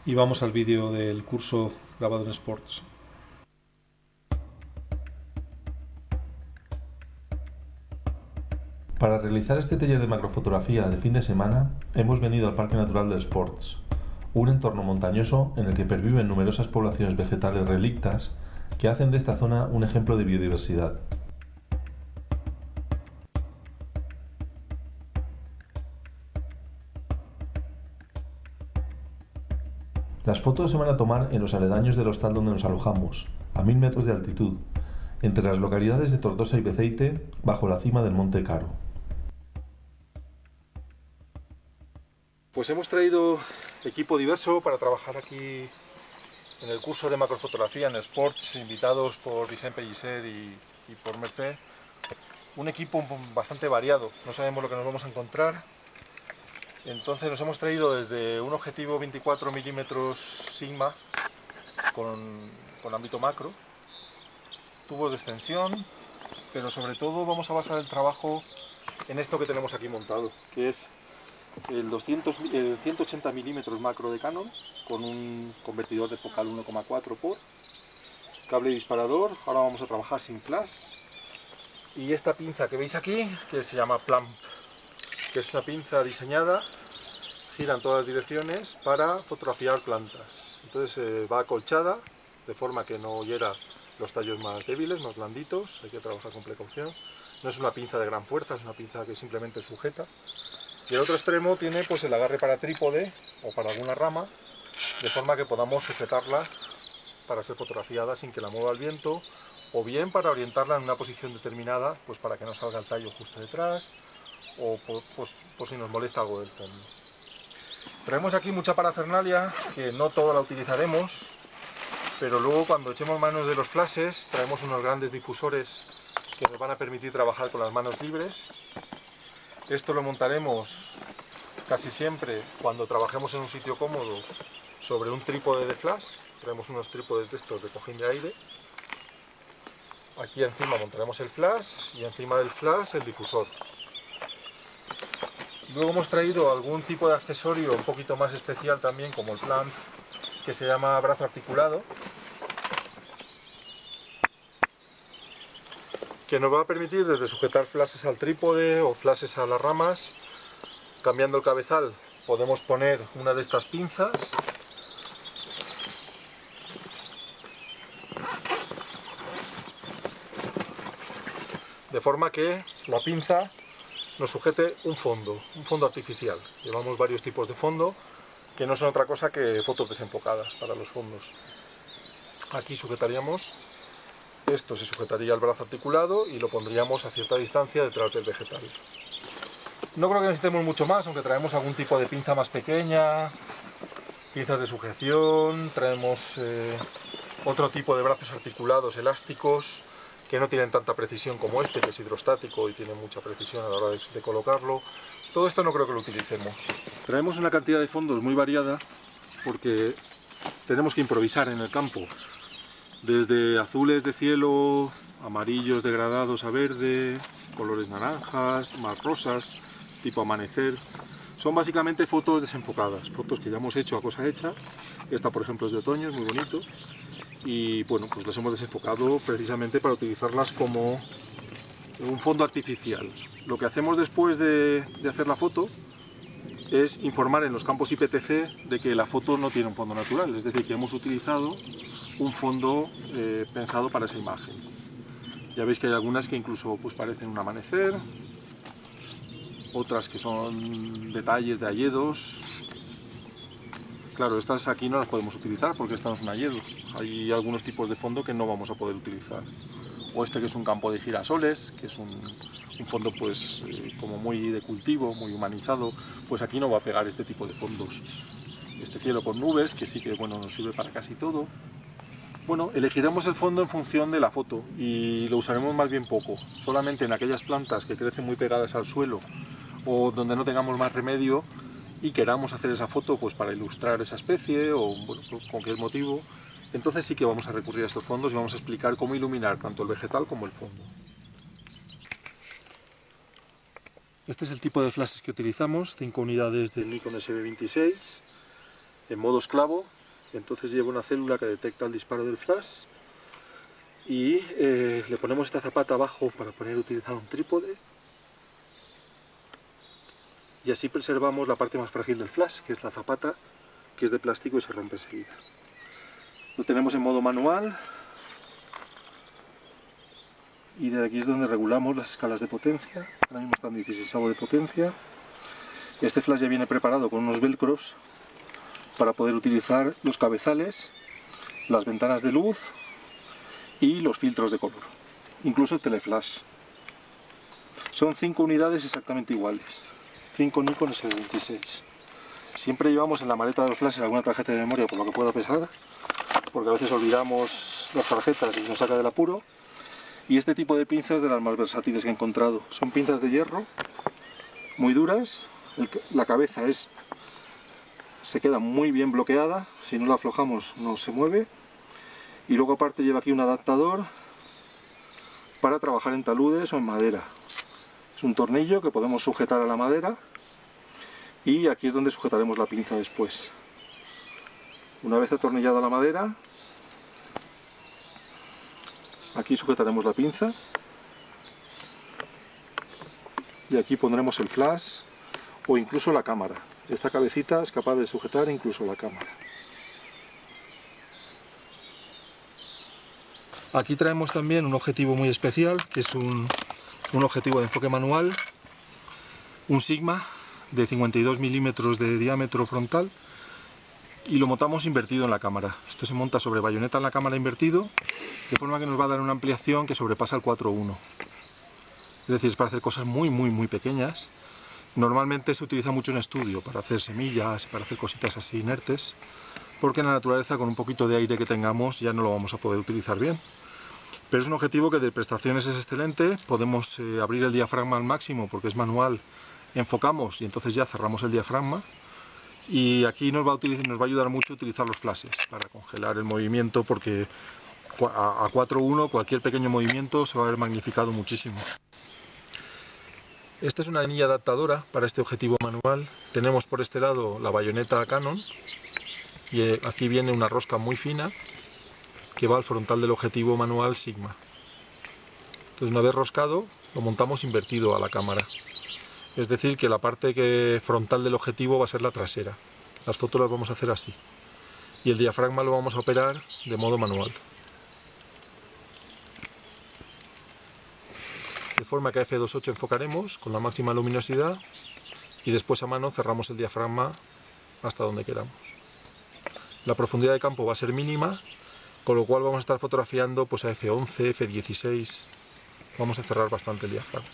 Y vamos al vídeo del curso grabado en Sports. Para realizar este taller de macrofotografía de fin de semana, hemos venido al Parque Natural de Sports, un entorno montañoso en el que perviven numerosas poblaciones vegetales relictas que hacen de esta zona un ejemplo de biodiversidad. Las fotos se van a tomar en los aledaños del hostal donde nos alojamos, a 1000 metros de altitud, entre las localidades de Tortosa y Beceite, bajo la cima del Monte Caro. Pues hemos traído equipo diverso para trabajar aquí en el curso de macrofotografía en Sports, invitados por Vicent Pellicer y por Mercè. Un equipo bastante variado, no sabemos lo que nos vamos a encontrar. Entonces nos hemos traído desde un objetivo 24 milímetros Sigma con ámbito macro, tubos de extensión, pero sobre todo vamos a basar el trabajo en esto que tenemos aquí montado, que es el 180 milímetros macro de Canon con un convertidor de focal 1,4 por cable disparador. Ahora vamos a trabajar sin flash, y esta pinza que veis aquí, que se llama Plumb, que es una pinza diseñada, gira en todas las direcciones para fotografiar plantas. Entonces va acolchada de forma que no hiera los tallos más débiles, más blanditos. Hay que trabajar con precaución. No es una pinza de gran fuerza, es una pinza que simplemente sujeta. Y el otro extremo tiene pues el agarre para trípode o para alguna rama, de forma que podamos sujetarla para ser fotografiada sin que la mueva el viento, o bien para orientarla en una posición determinada, pues para que no salga el tallo justo detrás, o pues, por si nos molesta algo del fondo. Traemos aquí mucha parafernalia, que no toda la utilizaremos, pero luego cuando echemos manos de los flashes, traemos unos grandes difusores que nos van a permitir trabajar con las manos libres. Esto lo montaremos casi siempre cuando trabajemos en un sitio cómodo sobre un trípode de flash. Traemos unos trípodes de estos de cojín de aire. Aquí encima montaremos el flash y encima del flash el difusor. Luego hemos traído algún tipo de accesorio un poquito más especial también, como el Plumb, que se llama brazo articulado, que nos va a permitir desde sujetar flashes al trípode o flashes a las ramas. Cambiando el cabezal podemos poner una de estas pinzas, de forma que la pinza nos sujete un fondo artificial. Llevamos varios tipos de fondo que no son otra cosa que fotos desenfocadas para los fondos. Aquí sujetaríamos, esto se sujetaría al brazo articulado y lo pondríamos a cierta distancia detrás del vegetal. No creo que necesitemos mucho más, aunque traemos algún tipo de pinza más pequeña, pinzas de sujeción, traemos otro tipo de brazos articulados elásticos que no tienen tanta precisión como este, que es hidrostático y tiene mucha precisión a la hora de colocarlo. Todo esto no creo que lo utilicemos. Traemos una cantidad de fondos muy variada porque tenemos que improvisar en el campo. Desde azules de cielo, amarillos degradados a verde, colores naranjas, más rosas, tipo amanecer. Son básicamente fotos desenfocadas, fotos que ya hemos hecho a cosa hecha. Esta, por ejemplo, es de otoño, es muy bonito. Y bueno, pues las hemos desenfocado precisamente para utilizarlas como un fondo artificial. Lo que hacemos después de hacer la foto es informar en los campos IPTC de que la foto no tiene un fondo natural, es decir, que hemos utilizado un fondo pensado para esa imagen. Ya veis que hay algunas que incluso pues parecen un amanecer, otras que son detalles de hayedos. Claro, estas aquí no las podemos utilizar porque esta no es un hayedo. Hay algunos tipos de fondo que no vamos a poder utilizar. O este que es un campo de girasoles, que es un fondo pues como muy de cultivo, muy humanizado, pues aquí no va a pegar este tipo de fondos. Este cielo con nubes, que sí que bueno, nos sirve para casi todo. Bueno, elegiremos el fondo en función de la foto y lo usaremos más bien poco, solamente en aquellas plantas que crecen muy pegadas al suelo o donde no tengamos más remedio y queramos hacer esa foto pues para ilustrar esa especie o bueno, con cualquier motivo. Entonces sí que vamos a recurrir a estos fondos y vamos a explicar cómo iluminar tanto el vegetal como el fondo. Este es el tipo de flashes que utilizamos, 5 unidades del Nikon SB26. en modo esclavo. Entonces lleva una célula que detecta el disparo del flash y le ponemos esta zapata abajo para poder utilizar un trípode, y así preservamos la parte más frágil del flash, que es la zapata, que es de plástico y se rompe enseguida. Lo tenemos en modo manual y de aquí es donde regulamos las escalas de potencia. Ahora mismo está en 16avo de potencia. Este flash ya viene preparado con unos velcros para poder utilizar los cabezales, las ventanas de luz y los filtros de color, incluso el teleflash. Son 5 unidades exactamente iguales, 5 Nikon S26. Siempre llevamos en la maleta de los flashes alguna tarjeta de memoria por lo que pueda pesar, porque a veces olvidamos las tarjetas y nos saca del apuro. Y este tipo de pinzas de las más versátiles que he encontrado. Son pinzas de hierro, muy duras, la cabeza se queda muy bien bloqueada, si no la aflojamos no se mueve. Y luego aparte lleva aquí un adaptador para trabajar en taludes o en madera. Es un tornillo que podemos sujetar a la madera y aquí es donde sujetaremos la pinza después. Una vez atornillada la madera, aquí sujetaremos la pinza y aquí pondremos el flash o incluso la cámara. Esta cabecita es capaz de sujetar incluso la cámara. Aquí traemos también un objetivo muy especial, que es un objetivo de enfoque manual, un Sigma de 52 milímetros de diámetro frontal, y lo montamos invertido en la cámara. Esto se monta sobre bayoneta en la cámara invertido, de forma que nos va a dar una ampliación que sobrepasa el 4:1. Es decir, es para hacer cosas muy pequeñas. Normalmente se utiliza mucho en estudio, para hacer semillas, para hacer cositas así inertes, porque en la naturaleza con un poquito de aire que tengamos ya no lo vamos a poder utilizar bien. Pero es un objetivo que de prestaciones es excelente. Podemos abrir el diafragma al máximo porque es manual, enfocamos y entonces ya cerramos el diafragma. Y aquí nos va a ayudar mucho utilizar los flashes para congelar el movimiento, porque a 4:1 cualquier pequeño movimiento se va a ver magnificado muchísimo. Esta es una anilla adaptadora para este objetivo manual. Tenemos por este lado la bayoneta Canon y aquí viene una rosca muy fina que va al frontal del objetivo manual Sigma. Entonces, una vez roscado, lo montamos invertido a la cámara. Es decir, que la parte frontal del objetivo va a ser la trasera. Las fotos las vamos a hacer así. Y el diafragma lo vamos a operar de modo manual. De forma que a f2.8 enfocaremos con la máxima luminosidad y después a mano cerramos el diafragma hasta donde queramos. La profundidad de campo va a ser mínima, con lo cual vamos a estar fotografiando pues a f11, f16. Vamos a cerrar bastante el diafragma.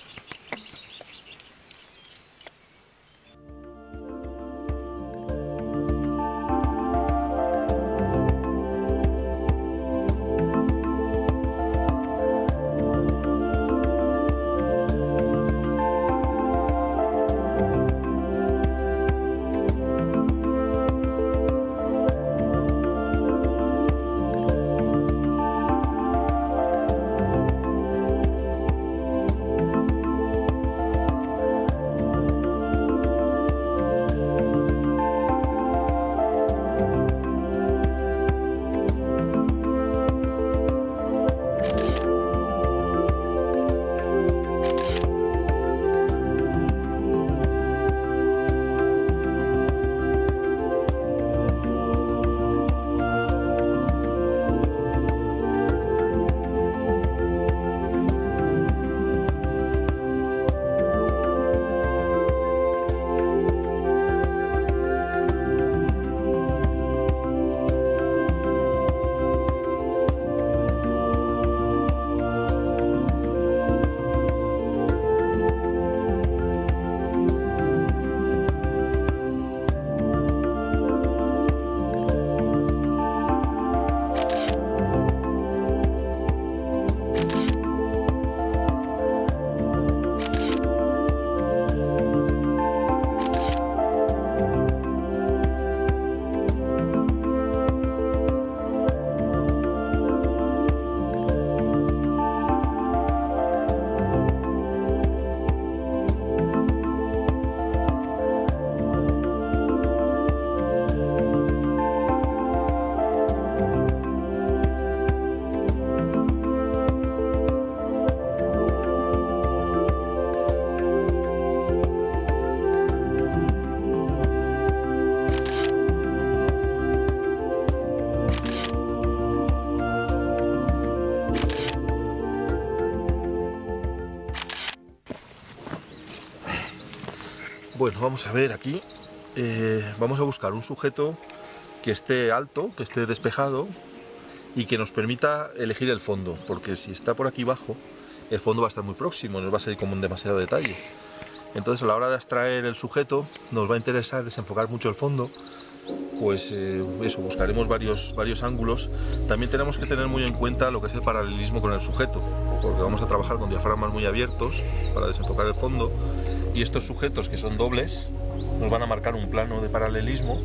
Bueno, vamos a ver aquí. Vamos a buscar un sujeto que esté alto, que esté despejado y que nos permita elegir el fondo, porque si está por aquí abajo, el fondo va a estar muy próximo, nos va a salir como un demasiado detalle. Entonces, a la hora de abstraer el sujeto, nos va a interesar desenfocar mucho el fondo. Pues eso, buscaremos varios ángulos. También tenemos que tener muy en cuenta lo que es el paralelismo con el sujeto, porque vamos a trabajar con diafragmas muy abiertos para desenfocar el fondo, y estos sujetos que son dobles nos van a marcar un plano de paralelismo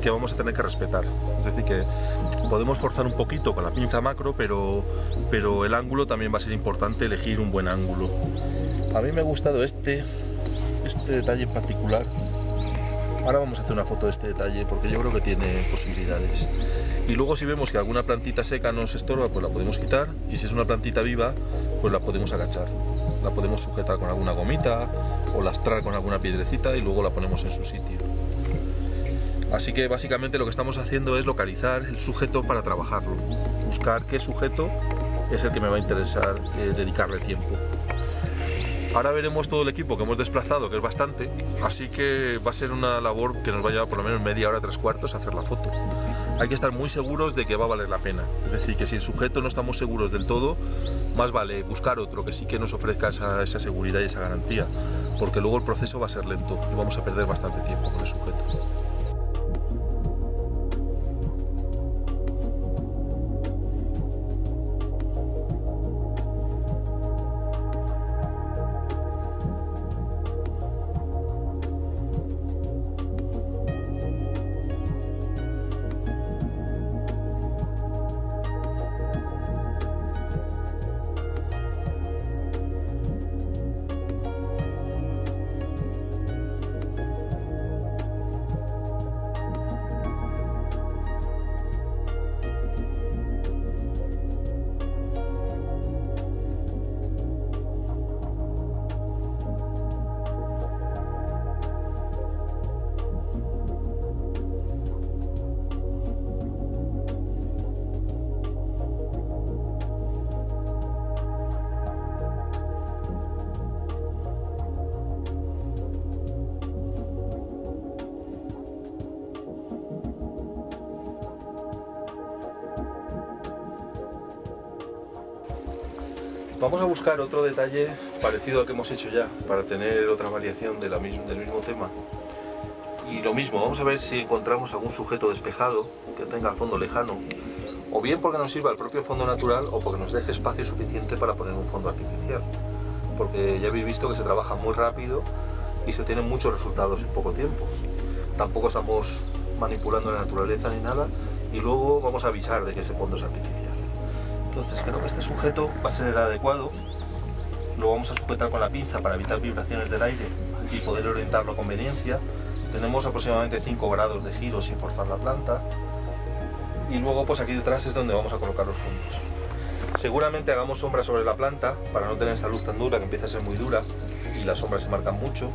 que vamos a tener que respetar. Es decir, que podemos forzar un poquito con la pinza macro, pero el ángulo también va a ser importante, elegir un buen ángulo. A mí me ha gustado este detalle en particular. Ahora vamos a hacer una foto de este detalle porque yo creo que tiene posibilidades. Y luego, si vemos que alguna plantita seca nos estorba, pues la podemos quitar, y si es una plantita viva, pues la podemos agachar. La podemos sujetar con alguna gomita o lastrar con alguna piedrecita y luego la ponemos en su sitio. Así que básicamente lo que estamos haciendo es localizar el sujeto para trabajarlo, buscar qué sujeto es el que me va a interesar dedicarle tiempo. Ahora veremos todo el equipo que hemos desplazado, que es bastante, así que va a ser una labor que nos va a llevar por lo menos media hora, 3/4 hacer la foto. Hay que estar muy seguros de que va a valer la pena, es decir, que si el sujeto no estamos seguros del todo, más vale buscar otro que sí que nos ofrezca esa seguridad y esa garantía, porque luego el proceso va a ser lento y vamos a perder bastante tiempo con el sujeto. Vamos a buscar otro detalle parecido al que hemos hecho ya, para tener otra variación del mismo tema. Y lo mismo, vamos a ver si encontramos algún sujeto despejado que tenga fondo lejano, o bien porque nos sirva el propio fondo natural o porque nos deje espacio suficiente para poner un fondo artificial. Porque ya habéis visto que se trabaja muy rápido y se tienen muchos resultados en poco tiempo. Tampoco estamos manipulando la naturaleza ni nada, y luego vamos a avisar de que ese fondo es artificial. Entonces creo que este sujeto va a ser el adecuado. Lo vamos a sujetar con la pinza para evitar vibraciones del aire y poder orientarlo a conveniencia. Tenemos aproximadamente 5 grados de giro sin forzar la planta. Y luego pues aquí detrás es donde vamos a colocar los fondos. Seguramente hagamos sombra sobre la planta para no tener esa luz tan dura que empieza a ser muy dura y las sombras se marcan mucho.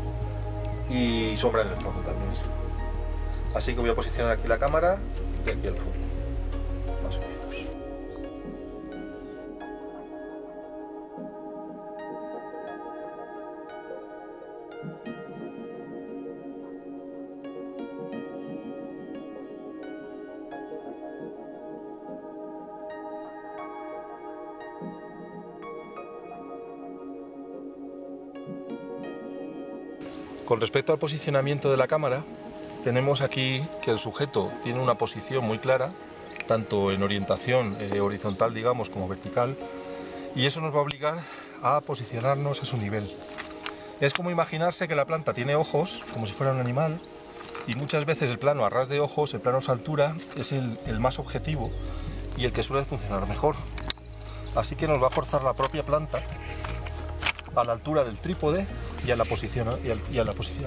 Y sombra en el fondo también. Así que voy a posicionar aquí la cámara y aquí el fondo. Más o menos. Con respecto al posicionamiento de la cámara, tenemos aquí que el sujeto tiene una posición muy clara, tanto en orientación horizontal, digamos, como vertical, y eso nos va a obligar a posicionarnos a su nivel. Es como imaginarse que la planta tiene ojos, como si fuera un animal, y muchas veces el plano a ras de ojos, el plano a su altura, es el más objetivo y el que suele funcionar mejor. Así que nos va a forzar la propia planta a la altura del trípode y al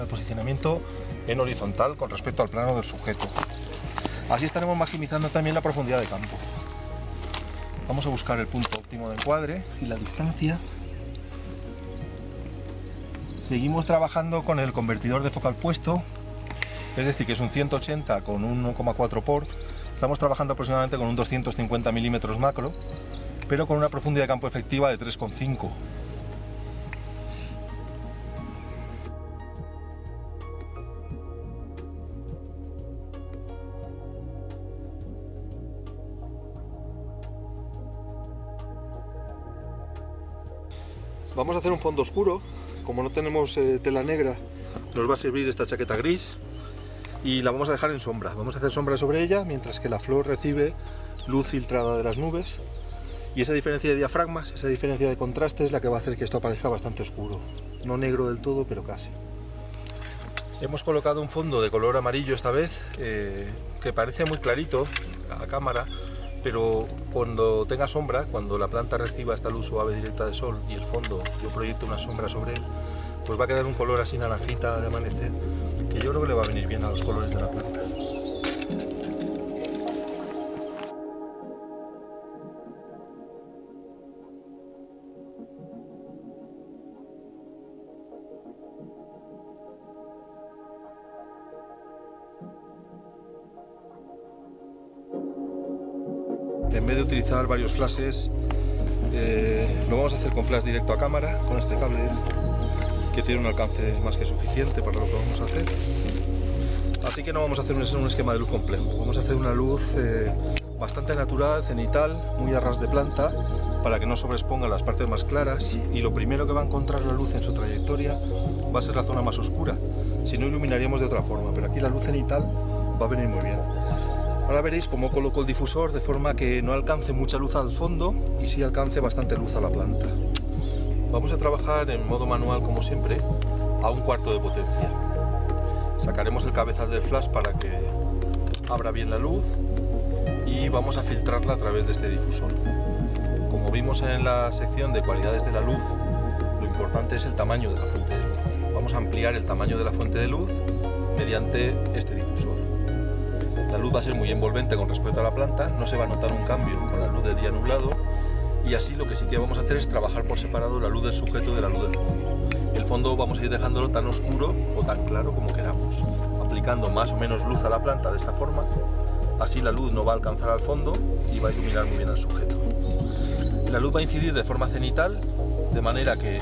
posicionamiento en horizontal con respecto al plano del sujeto. Así estaremos maximizando también la profundidad de campo. Vamos a buscar el punto óptimo de encuadre y la distancia. Seguimos trabajando con el convertidor de focal puesto, es decir, que es un 180 con 1,4 port. Estamos trabajando aproximadamente con un 250 milímetros macro, pero con una profundidad de campo efectiva de 3,5. Vamos a hacer un fondo oscuro. Como no tenemos tela negra, nos va a servir esta chaqueta gris y la vamos a dejar en sombra. Vamos a hacer sombra sobre ella mientras que la flor recibe luz filtrada de las nubes, y esa diferencia de diafragmas, esa diferencia de contraste es la que va a hacer que esto aparezca bastante oscuro. No negro del todo, pero casi. Hemos colocado un fondo de color amarillo esta vez, que parece muy clarito a cámara, pero cuando tenga sombra, cuando la planta reciba esta luz suave directa de sol y el fondo yo proyecto una sombra sobre él, pues va a quedar un color así naranjita de amanecer, que yo creo que le va a venir bien a los colores de la planta. En vez de utilizar varios flashes, lo vamos a hacer con flash directo a cámara, con este cable que tiene un alcance más que suficiente para lo que vamos a hacer. Así que no vamos a hacer un esquema de luz complejo, vamos a hacer una luz bastante natural, cenital, muy a ras de planta, para que no sobreexponga las partes más claras, y lo primero que va a encontrar la luz en su trayectoria va a ser la zona más oscura. Si no, iluminaríamos de otra forma, pero aquí la luz cenital va a venir muy bien. Ahora veréis cómo coloco el difusor de forma que no alcance mucha luz al fondo y sí alcance bastante luz a la planta. Vamos a trabajar en modo manual como siempre, a 1/4 de potencia. Sacaremos el cabezal del flash para que abra bien la luz y vamos a filtrarla a través de este difusor. Como vimos en la sección de cualidades de la luz, lo importante es el tamaño de la fuente de luz. Vamos a ampliar el tamaño de la fuente de luz mediante este difusor. La luz va a ser muy envolvente con respecto a la planta, no se va a notar un cambio con la luz de día nublado, y así lo que sí que vamos a hacer es trabajar por separado la luz del sujeto de la luz del fondo. El fondo vamos a ir dejándolo tan oscuro o tan claro como queramos, aplicando más o menos luz a la planta de esta forma. Así la luz no va a alcanzar al fondo y va a iluminar muy bien al sujeto. La luz va a incidir de forma cenital, de manera que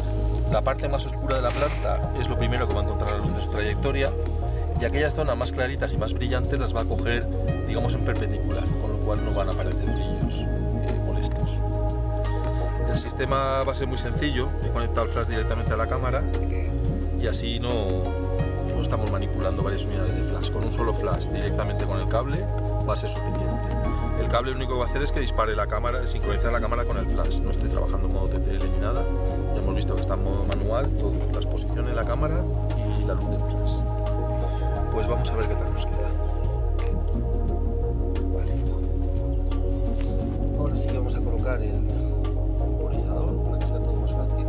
la parte más oscura de la planta es lo primero que va a encontrar la luz de su trayectoria, y aquellas zonas más claritas y más brillantes las va a coger, digamos, en perpendicular, con lo cual no van a aparecer brillos molestos. El sistema va a ser muy sencillo. He conectado el flash directamente a la cámara y así no estamos manipulando varias unidades de flash. Con un solo flash directamente con el cable va a ser suficiente. El cable lo único que va a hacer es que dispare la cámara, sincronizar la cámara con el flash. No estoy trabajando en modo TTL ni nada. Ya hemos visto que está en modo manual, todo, la exposición en la cámara y la luz del flash. Pues vamos a ver qué tal nos queda. Vale. Ahora sí que vamos a colocar el temporizador para que sea todo más fácil.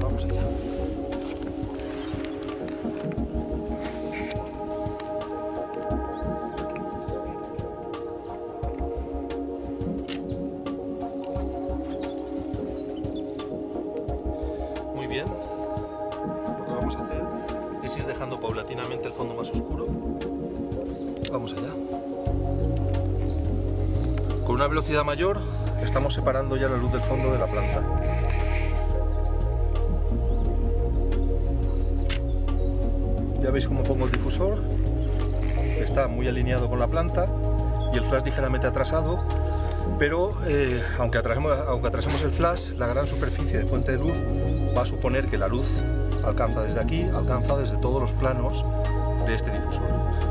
Vamos allá. Bien, lo que vamos a hacer es ir dejando paulatinamente el fondo más oscuro. Vamos allá. Con una velocidad mayor estamos separando ya la luz del fondo de la planta. Ya veis cómo pongo el difusor, está muy alineado con la planta y el flash ligeramente atrasado, pero aunque atrasemos el flash, la gran superficie de fuente de luz va a suponer que la luz alcanza desde aquí, alcanza desde todos los planos de este difusor.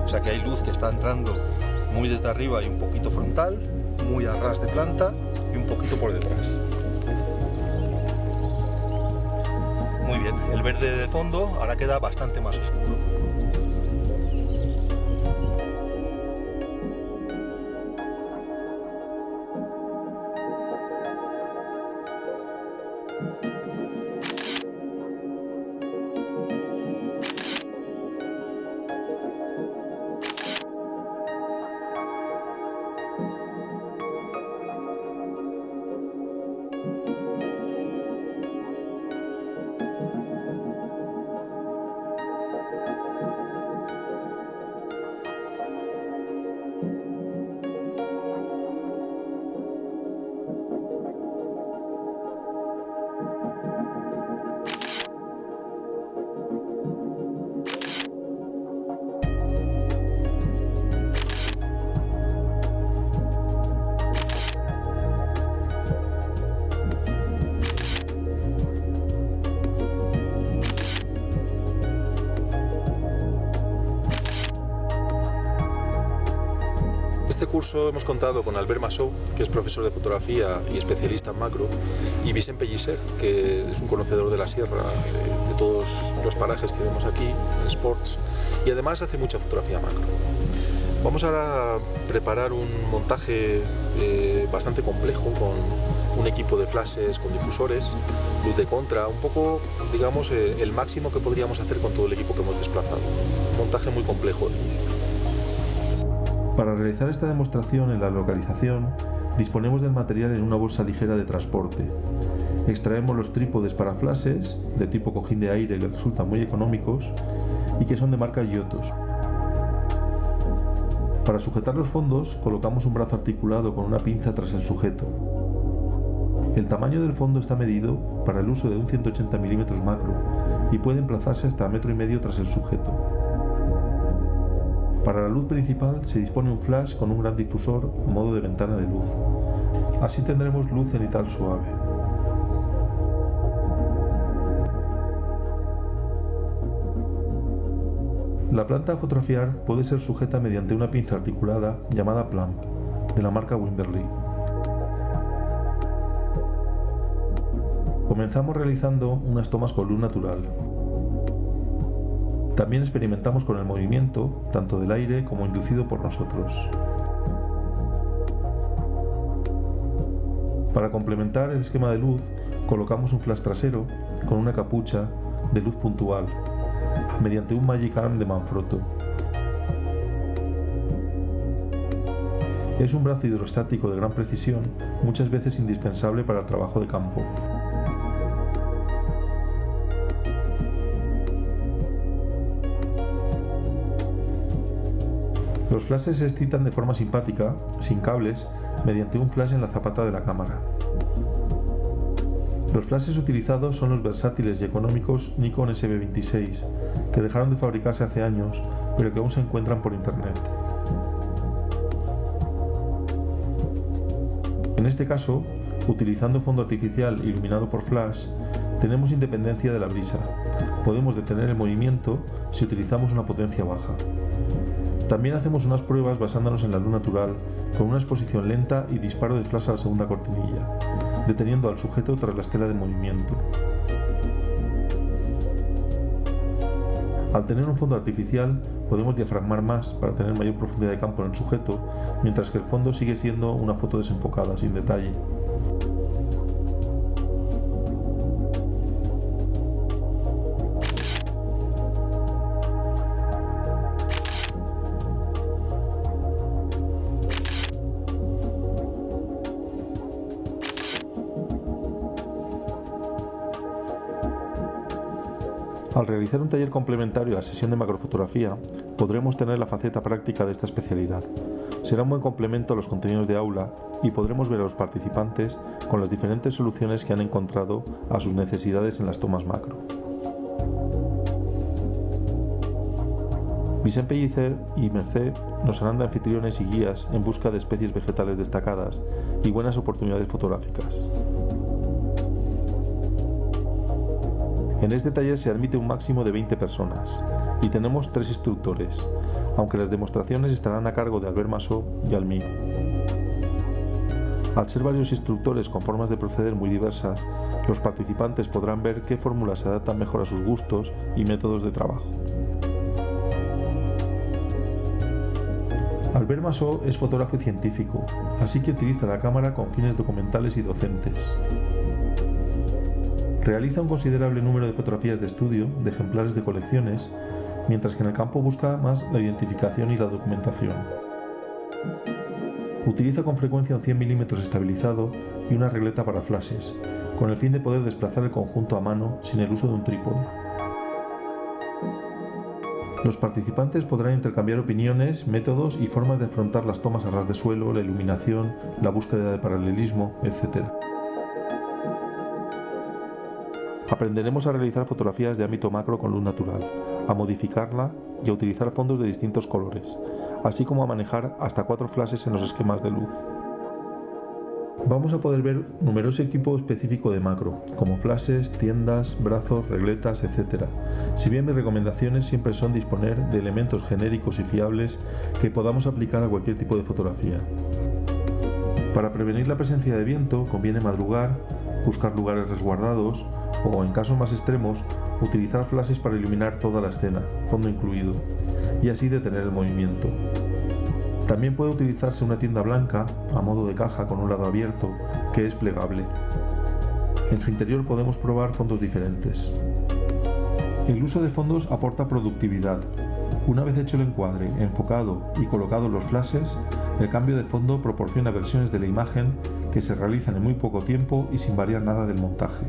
O sea que hay luz que está entrando muy desde arriba y un poquito frontal, muy a ras de planta y un poquito por detrás. Muy bien, el verde de fondo ahora queda bastante más oscuro. este curso hemos contado con Albert Massó, que es profesor de fotografía y especialista en macro, y Vicent Pellicer, que es un conocedor de la sierra, de todos los parajes que vemos aquí, en Sports, y además hace mucha fotografía macro. Vamos ahora a preparar un montaje bastante complejo con un equipo de flashes con difusores, luz de contra, un poco, digamos, el máximo que podríamos hacer con todo el equipo que hemos desplazado. Un montaje muy complejo. Para realizar esta demostración en la localización, disponemos del material en una bolsa ligera de transporte. Extraemos los trípodes para flashes, de tipo cojín de aire, que resultan muy económicos y que son de marca Giotto. Para sujetar los fondos, colocamos un brazo articulado con una pinza tras el sujeto. El tamaño del fondo está medido para el uso de un 180 mm macro y puede emplazarse hasta 1,5 m tras el sujeto. Para la luz principal se dispone un flash con un gran difusor a modo de ventana de luz. Así tendremos luz cenital suave. La planta a fotografiar puede ser sujeta mediante una pinza articulada llamada Plumb, de la marca Wimberley. Comenzamos realizando unas tomas con luz natural. También experimentamos con el movimiento, tanto del aire como inducido por nosotros. Para complementar el esquema de luz, colocamos un flash trasero con una capucha de luz puntual, mediante un Magic Arm de Manfrotto. Es un brazo hidrostático de gran precisión, muchas veces indispensable para el trabajo de campo. Los flashes se excitan de forma simpática, sin cables, mediante un flash en la zapata de la cámara. Los flashes utilizados son los versátiles y económicos Nikon SB26, que dejaron de fabricarse hace años, pero que aún se encuentran por internet. En este caso, utilizando fondo artificial iluminado por flash, tenemos independencia de la brisa. Podemos detener el movimiento si utilizamos una potencia baja. También hacemos unas pruebas basándonos en la luz natural, con una exposición lenta y disparo de flash a la segunda cortinilla, deteniendo al sujeto tras la estela de movimiento. Al tener un fondo artificial, podemos diafragmar más para tener mayor profundidad de campo en el sujeto, mientras que el fondo sigue siendo una foto desenfocada, sin detalle. Al realizar un taller complementario a la sesión de macrofotografía, podremos tener la faceta práctica de esta especialidad. Será un buen complemento a los contenidos de aula y podremos ver a los participantes con las diferentes soluciones que han encontrado a sus necesidades en las tomas macro. Vicent Pellicer y Mercè nos harán de anfitriones y guías en busca de especies vegetales destacadas y buenas oportunidades fotográficas. En este taller se admite un máximo de 20 personas y tenemos 3 instructores, aunque las demostraciones estarán a cargo de Albert Massó y al mío. Al ser varios instructores con formas de proceder muy diversas, los participantes podrán ver qué fórmulas se adaptan mejor a sus gustos y métodos de trabajo. Albert Massó es fotógrafo y científico, así que utiliza la cámara con fines documentales y docentes. Realiza un considerable número de fotografías de estudio de ejemplares de colecciones, mientras que en el campo busca más la identificación y la documentación. Utiliza con frecuencia un 100 mm estabilizado y una regleta para flashes, con el fin de poder desplazar el conjunto a mano sin el uso de un trípode. Los participantes podrán intercambiar opiniones, métodos y formas de afrontar las tomas a ras de suelo, la iluminación, la búsqueda de paralelismo, etc. Aprenderemos a realizar fotografías de ámbito macro con luz natural, a modificarla y a utilizar fondos de distintos colores, así como a manejar hasta 4 flashes en los esquemas de luz. Vamos a poder ver numeroso equipo específico de macro, como flashes, tiendas, brazos, regletas, etc. Si bien mis recomendaciones siempre son disponer de elementos genéricos y fiables que podamos aplicar a cualquier tipo de fotografía. Para prevenir la presencia de viento conviene madrugar, buscar lugares resguardados o, en casos más extremos, utilizar flashes para iluminar toda la escena, fondo incluido, y así detener el movimiento. También puede utilizarse una tienda blanca, a modo de caja con un lado abierto, que es plegable. En su interior podemos probar fondos diferentes. El uso de fondos aporta productividad. Una vez hecho el encuadre, enfocado y colocados los flashes, el cambio de fondo proporciona versiones de la imagen que se realizan en muy poco tiempo y sin variar nada del montaje.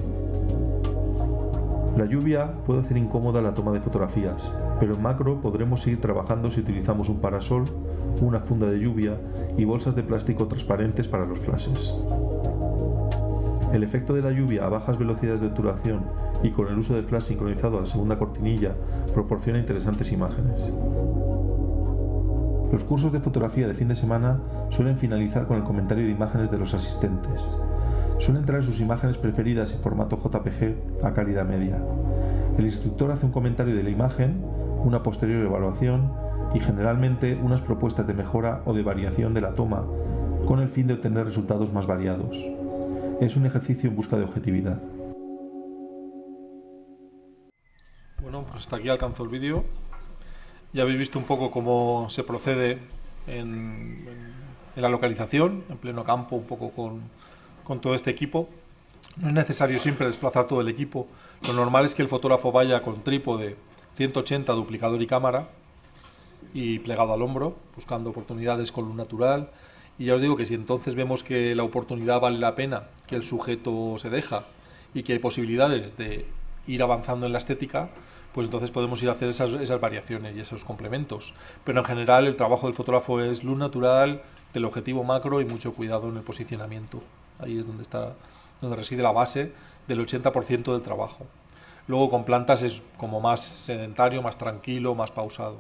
La lluvia puede hacer incómoda la toma de fotografías, pero en macro podremos seguir trabajando si utilizamos un parasol, una funda de lluvia y bolsas de plástico transparentes para los flashes. El efecto de la lluvia a bajas velocidades de obturación y con el uso de flash sincronizado a la segunda cortinilla proporciona interesantes imágenes. Los cursos de fotografía de fin de semana suelen finalizar con el comentario de imágenes de los asistentes. Suelen traer sus imágenes preferidas en formato JPG a calidad media. El instructor hace un comentario de la imagen, una posterior evaluación y generalmente unas propuestas de mejora o de variación de la toma con el fin de obtener resultados más variados. Es un ejercicio en busca de objetividad. Bueno, pues hasta aquí alcanzó el vídeo. Ya habéis visto un poco cómo se procede en la localización, en pleno campo, un poco con todo este equipo. No es necesario siempre desplazar todo el equipo. Lo normal es que el fotógrafo vaya con trípode 180, duplicador y cámara y plegado al hombro, buscando oportunidades con luz natural. Y ya os digo que si entonces vemos que la oportunidad vale la pena, que el sujeto se deja y que hay posibilidades de ir avanzando en la estética, pues entonces podemos ir a hacer esas variaciones y esos complementos. Pero en general el trabajo del fotógrafo es luz natural, del objetivo macro y mucho cuidado en el posicionamiento. Ahí es donde reside la base del 80% del trabajo. Luego con plantas es como más sedentario, más tranquilo, más pausado.